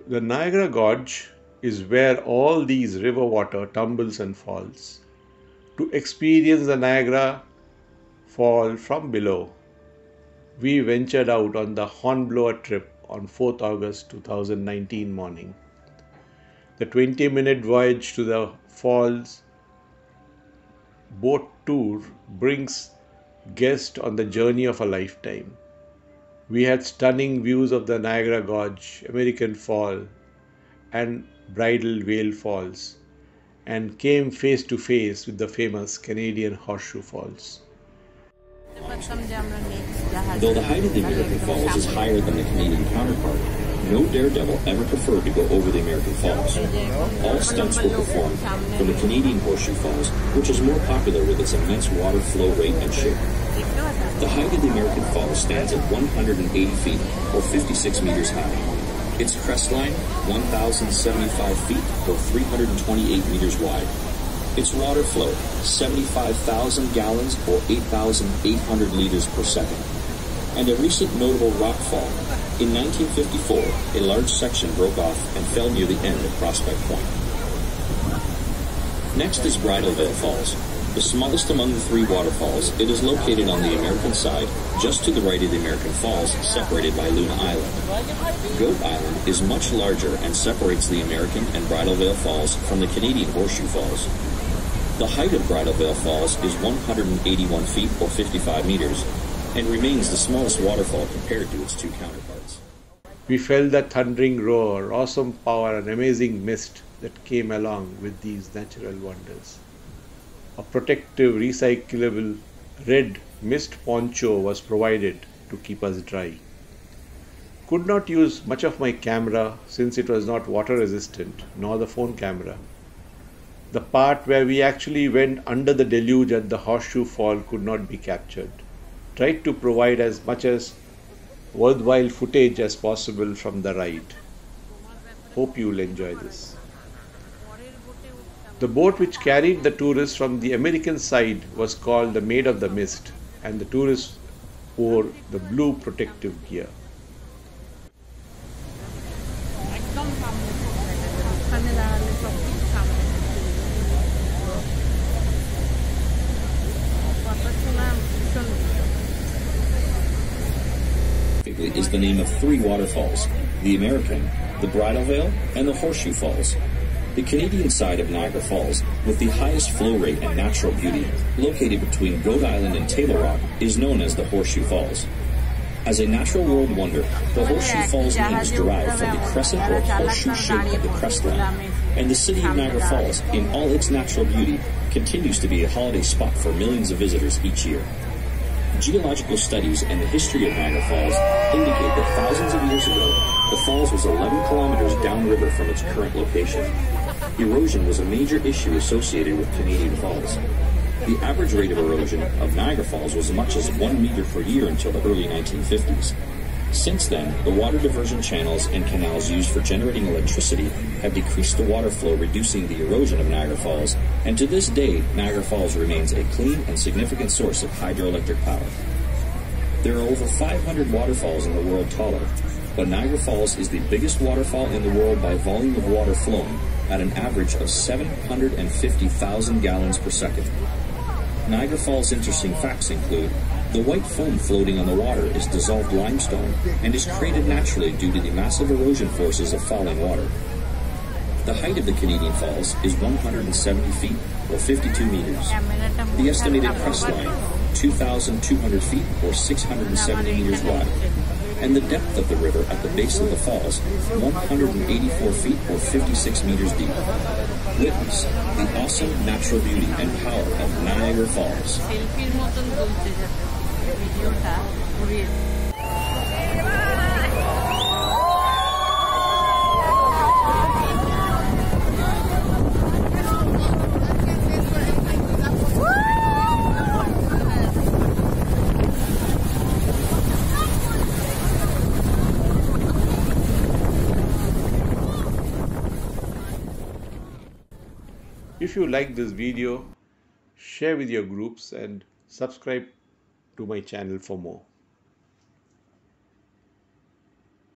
The Niagara Gorge is where all these river water tumbles and falls. To experience the Niagara Fall from below, we ventured out on the Hornblower trip on 4th August 2019 morning. The 20-minute voyage to the falls boat tour brings guests on the journey of a lifetime. We had stunning views of the Niagara Gorge, American Fall, and Bridal Veil Falls, and came face to face with the famous Canadian Horseshoe Falls. Though the height of the American Falls is higher than the Canadian counterpart, no daredevil ever preferred to go over the American Falls. All stunts were performed from the Canadian Horseshoe Falls, which is more popular with its immense water flow rate and shape. The height of the American Falls stands at 180 feet, or 56 meters high. Its crest line, 1,075 feet, or 328 meters wide. Its water flow, 75,000 gallons, or 8,800 liters per second. And a recent notable rock fall. In 1954, a large section broke off and fell near the end of Prospect Point. Next is Bridal Veil Falls. The smallest among the three waterfalls, it is located on the American side, just to the right of the American Falls, separated by Luna Island. Goat Island is much larger and separates the American and Bridal Veil Falls from the Canadian Horseshoe Falls. The height of Bridal Veil Falls is 181 feet, or 55 meters, and remains the smallest waterfall compared to its two counterparts. We felt the thundering roar, awesome power, and amazing mist that came along with these natural wonders. A protective, recyclable red mist poncho was provided to keep us dry. Could not use much of my camera since it was not water resistant, nor the phone camera. The part where we actually went under the deluge at the Horseshoe Fall could not be captured. Tried to provide as much as worthwhile footage as possible from the ride. Hope you will enjoy this. The boat which carried the tourists from the American side was called the Maid of the Mist, and the tourists wore the blue protective gear. Is the name of three waterfalls: the American, the Bridal Veil, and the Horseshoe Falls. The Canadian side of Niagara Falls, with the highest flow rate and natural beauty, located between Goat Island and Table Rock, is known as the Horseshoe Falls. As a natural world wonder, the Horseshoe Falls name is derived from the crescent or horseshoe shape of the crest line, and the city of Niagara Falls, in all its natural beauty, continues to be a holiday spot for millions of visitors each year. Geological studies and the history of Niagara Falls indicate that thousands of years ago, the falls was 11 kilometers downriver from its current location. Erosion was a major issue associated with Canadian Falls. The average rate of erosion of Niagara Falls was as much as 1 meter per year until the early 1950s. Since then, the water diversion channels and canals used for generating electricity have decreased the water flow, reducing the erosion of Niagara Falls, and to this day, Niagara Falls remains a clean and significant source of hydroelectric power. There are over 500 waterfalls in the world taller, but Niagara Falls is the biggest waterfall in the world by volume of water flowing, at an average of 750,000 gallons per second. Niagara Falls' interesting facts include: the white foam floating on the water is dissolved limestone and is created naturally due to the massive erosion forces of falling water. The height of the Canadian Falls is 170 feet, or 52 meters. The estimated crest line, 2,200 feet, or 670 meters wide. And the depth of the river at the base of the falls, 184 feet, or 56 meters deep. Witness the awesome natural beauty and power of Niagara Falls. If you like this video, share with your groups and subscribe to my channel for more.